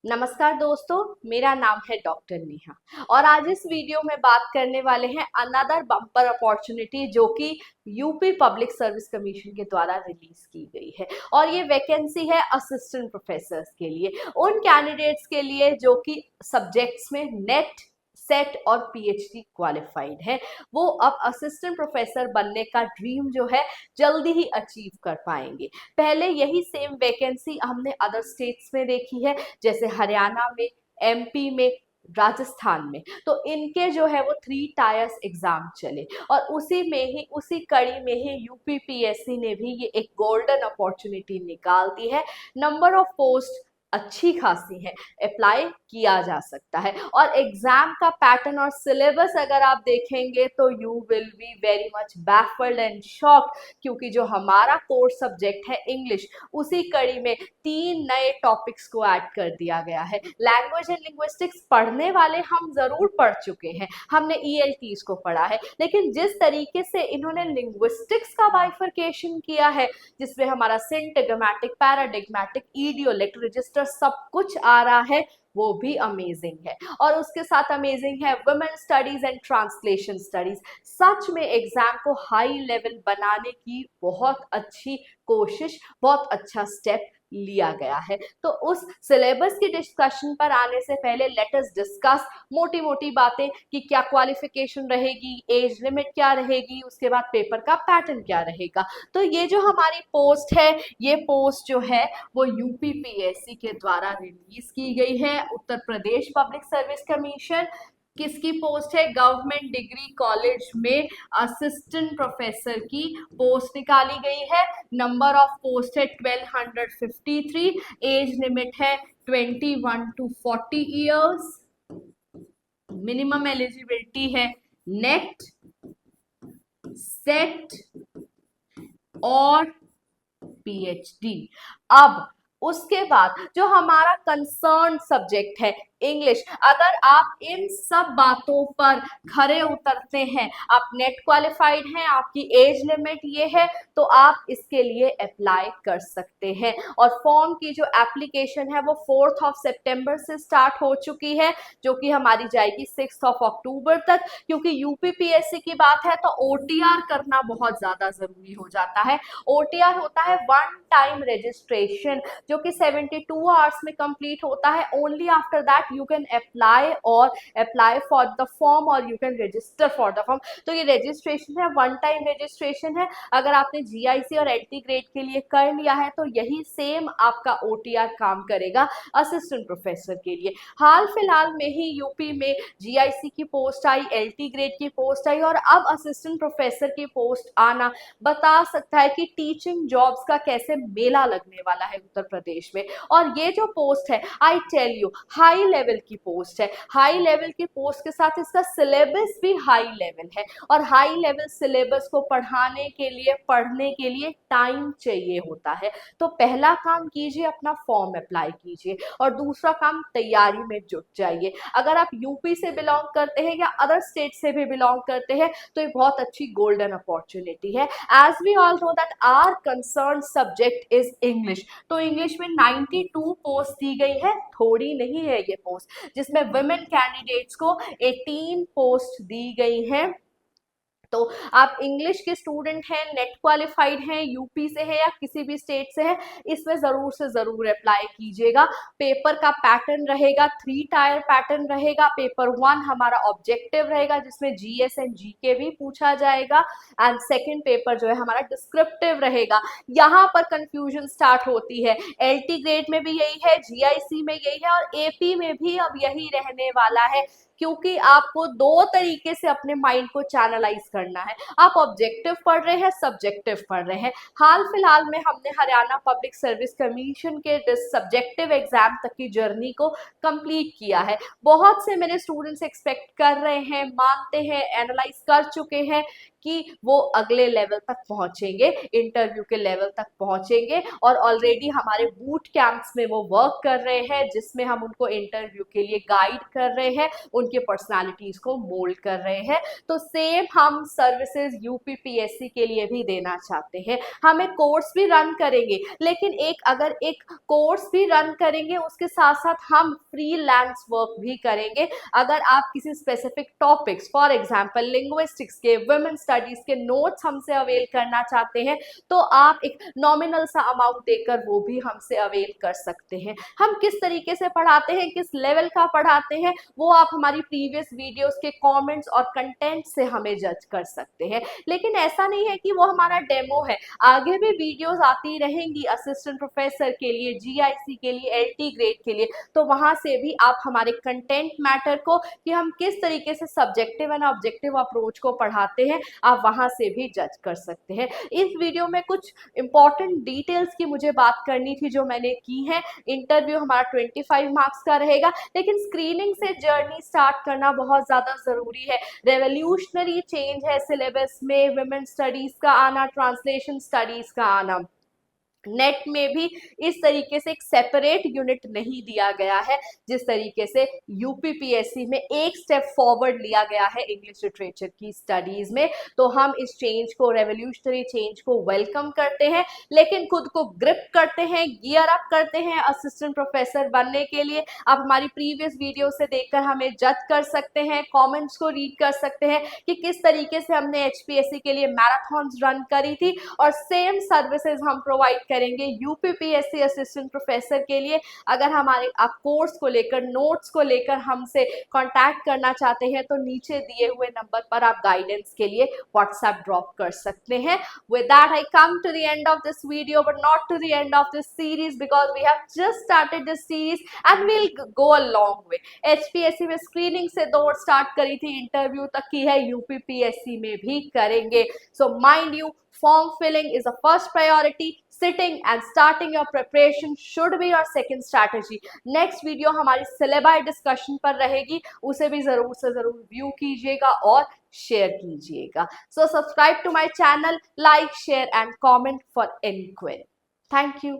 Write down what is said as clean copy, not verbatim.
नमस्कार दोस्तों, मेरा नाम है डॉक्टर नेहा और आज इस वीडियो में बात करने वाले हैं अनदर बम्पर अपॉर्चुनिटी जो कि यूपी पब्लिक सर्विस कमीशन के द्वारा रिलीज की गई है। और ये वैकेंसी है असिस्टेंट प्रोफेसर्स के लिए, उन कैंडिडेट्स के लिए जो कि सब्जेक्ट्स में नेट सेट और पीएचडी क्वालिफाइड है। वो अब असिस्टेंट प्रोफेसर बनने का ड्रीम जो है जल्दी ही अचीव कर पाएंगे। पहले यही सेम वैकेंसी हमने अदर स्टेट्स में देखी है, जैसे हरियाणा में, एमपी में, राजस्थान में। तो इनके जो है वो 3 टायर्स एग्जाम चले और उसी में ही, उसी कड़ी में ही यूपीपीएससी ने भी ये एक गोल्डन अपॉर्चुनिटी निकाल दी है। नंबर ऑफ पोस्ट अच्छी खासी है, अप्लाई किया जा सकता है। और एग्जाम का पैटर्न और सिलेबस अगर आप देखेंगे तो you will be very much baffled and shocked, क्योंकि जो हमारा कोर्स सब्जेक्ट है इंग्लिश, उसी कड़ी में 3 नए टॉपिक्स को ऐड कर दिया गया है। लैंग्वेज एंड लिंग्विस्टिक्स पढ़ने वाले हम जरूर पढ़ चुके हैं, हमने ईएलटीज को पढ़ा है, लेकिन जिस तरीके से इन्होंने लिंग्विस्टिक्स का बाइफरकेशन किया है, जिसमें हमारा सिंटैग्मेटिक, पैराडिग्मेटिक, इडियोलेक्ट, रजिस्टर सब कुछ आ रहा है, वो भी अमेजिंग है। और उसके साथ अमेजिंग है women studies and translation studies. सच में एग्जाम को हाई लेवल बनाने की बहुत अच्छी कोशिश, बहुत अच्छा स्टेप लिया गया है। तो उस सिलेबस की डिस्कशन पर आने से पहले लेट अस डिस्कस मोटी मोटी बातें कि क्या क्वालिफिकेशन रहेगी, एज लिमिट क्या रहेगी, उसके बाद पेपर का पैटर्न क्या रहेगा। तो ये जो हमारी पोस्ट है, ये पोस्ट जो है वो यूपीपीएससी के द्वारा रिलीज की गई है, Uttar Pradesh public service commission. किसकी पोस्ट है? गवर्नमेंट डिग्री कॉलेज में असिस्टेंट प्रोफेसर की पोस्ट निकाली गई है। नंबर ऑफ पोस्ट है 1253, एज लिमिट है 21 to 40 ईयर्स, मिनिमम एलिजिबिलिटी है नेट, सेट और पीएचडी। अब उसके बाद जो हमारा कंसर्न सब्जेक्ट है इंग्लिश, अगर आप इन सब बातों पर खरे उतरते हैं, आप नेट क्वालिफाइड हैं, आपकी एज लिमिट ये है, तो आप इसके लिए अप्लाई कर सकते हैं। और फॉर्म की जो एप्लीकेशन है वो 4 सितंबर से स्टार्ट हो चुकी है, जो कि हमारी जाएगी 6 अक्टूबर तक। क्योंकि यूपीपीएससी की बात है तो ओटीआर करना बहुत ज्यादा जरूरी हो जाता है। ओटीआर होता है वन टाइम रजिस्ट्रेशन, जो कि 72 आवर्स में कंप्लीट होता है। Only after that you can apply for the form or you can register for the form। तो ये रजिस्ट्रेशन है, वन टाइम रजिस्ट्रेशन है। अगर आपने जीआईसी और एलटी ग्रेड के लिए कर लिया है तो यही सेम आपका ओटीआर काम करेगा असिस्टेंट प्रोफेसर के लिए। हाल फिलहाल में ही यूपी में जीआईसी की पोस्ट आई, एलटी ग्रेड की पोस्ट आई और अब असिस्टेंट प्रोफेसर की पोस्ट आना बता सकता है कि टीचिंग जॉब्स का कैसे मेला लगने वाला है उत्तर प्रदेश में। और ये जो पोस्ट है, I tell you, high level की पोस्ट है। हाई लेवल की पोस्ट के साथ इसका सिलेबस भी हाई लेवल है, और हाई लेवल सिलेबस को पढ़ाने के लिए, पढ़ने के लिए टाइम चाहिए होता है। तो पहला काम कीजिए, अपना फॉर्म अप्लाई कीजिए, और दूसरा काम तैयारी में जुट जाइए। अगर आप यूपी से बिलोंग करते हैं या अदर स्टेट से भी बिलोंग करते हैं तो ये बहुत अच्छी गोल्डन अपॉर्चुनिटी है। As we all know that our concern subject is English. तो इंग्लिश में 92 पोस्ट दी गई है, थोड़ी नहीं है ये पोस्ट, जिसमें वुमेन कैंडिडेट्स को 18 पोस्ट दी गई हैं। तो आप इंग्लिश के स्टूडेंट हैं, नेट क्वालिफाइड हैं, यूपी से है या किसी भी स्टेट से है, इसमें जरूर से जरूर अप्लाई कीजिएगा। पेपर का पैटर्न रहेगा 3 टायर पैटर्न रहेगा। पेपर 1 हमारा ऑब्जेक्टिव रहेगा, जिसमें जीएस एंड जीके भी पूछा जाएगा, एंड सेकंड पेपर जो है हमारा डिस्क्रिप्टिव रहेगा। यहाँ पर कंफ्यूजन स्टार्ट होती है, एलटी ग्रेड में भी यही है, जीआईसी में यही है और एपी में भी अब यही रहने वाला है, क्योंकि आपको 2 तरीके से अपने माइंड को चैनलाइज करना है। आप ऑब्जेक्टिव पढ़ रहे हैं, सब्जेक्टिव पढ़ रहे हैं। हाल फिलहाल में हमने हरियाणा पब्लिक सर्विस कमीशन के सब्जेक्टिव एग्जाम तक की जर्नी को कंप्लीट किया है। बहुत से मेरे स्टूडेंट्स एक्सपेक्ट कर रहे हैं, मानते हैं, एनालाइज कर चुके हैं कि वो अगले लेवल तक पहुंचेंगे, इंटरव्यू के लेवल तक पहुंचेंगे। और ऑलरेडी हमारे बूट कैंप्स में वो वर्क कर रहे हैं, जिसमें हम उनको इंटरव्यू के लिए गाइड कर रहे हैं, उनके पर्सनालिटीज को मोल्ड कर रहे हैं। तो सेम हम सर्विसेज यूपीपीएससी के लिए भी देना चाहते हैं। हम एक कोर्स भी रन करेंगे, लेकिन अगर एक कोर्स भी रन करेंगे उसके साथ साथ हम फ्रीलांस वर्क भी करेंगे। अगर आप किसी specific topics, for example linguistics के, वुमेन स्टडीज के नोट्स हमसे अवेल करना चाहते हैं, तो आप एक नॉमिनल सा अमाउंट देकर वो भी हमसे अवेल कर सकते हैं। हम किस तरीके से पढ़ाते हैं, किस लेवल का पढ़ाते हैं, वो आप हमारी प्रीवियस वीडियोस के कमेंट्स और कंटेंट से हमें जज कर सकते हैं। लेकिन ऐसा नहीं है कि वो हमारा डेमो है, आगे भी वीडियोस आती रहेंगी असिस्टेंट प्रोफेसर के लिए, जीआईसी के लिए, एलटी ग्रेड के लिए। तो वहां से भी आप हमारे कंटेंट मैटर को, कि हम किस तरीके से सब्जेक्टिव एंड ऑब्जेक्टिव अप्रोच को पढ़ाते हैं, आप वहां से भी जज कर सकते हैं। इस वीडियो में कुछ इंपॉर्टेंट डिटेल्स की मुझे बात करनी थी जो मैंने की है। इंटरव्यू हमारा 25 मार्क्स का रहेगा, लेकिन स्क्रीनिंग से जर्नी स्टार्ट करना बहुत ज्यादा जरूरी है। रेवोल्यूशनरी चेंज है सिलेबस में, वुमेन स्टडीज का आना, ट्रांसलेशन स्टडीज का आना। नेट में भी इस तरीके से एक सेपरेट यूनिट नहीं दिया गया है, जिस तरीके से यूपीपीएससी में एक स्टेप फॉरवर्ड लिया गया है इंग्लिश लिटरेचर की स्टडीज में। तो हम इस चेंज को, रेवोल्यूशनरी चेंज को वेलकम करते हैं, लेकिन खुद को ग्रिप करते हैं, गियर अप करते हैं असिस्टेंट प्रोफेसर बनने के लिए। आप हमारी प्रीवियस वीडियो से देखकर हमें जज कर सकते हैं, कॉमेंट्स को रीड कर सकते हैं कि किस तरीके से हमने एचपीएससी के लिए मैराथन रन करी थी, और सेम सर्विसेज हम प्रोवाइड करेंगे यूपीपीएससी असिस्टेंट प्रोफेसर के लिए। अगर हमारे आप कोर्स को लेकर, नोट्स को लेकर हमसे कांटेक्ट करना चाहते हैं, तो नीचे दिए हुए नंबर पर आप गाइडेंस के लिए व्हाट्सएप ड्रॉप कर सकते हैं। With that, I come to the end of this video, but not to the end of this series, because we have just started this series and we'll go a long way. HPSC में screening से दौड़ start करी थी, interview तक की है, UPPSC में भी करेंगे। So mind you, form filling is a first priority. Sitting and starting your preparation should be your second strategy. Next video हमारी syllabi discussion पर रहेगी, उसे भी जरूर से जरूर व्यू कीजिएगा और शेयर कीजिएगा। So subscribe to my channel, like, share and comment for any query. Thank you.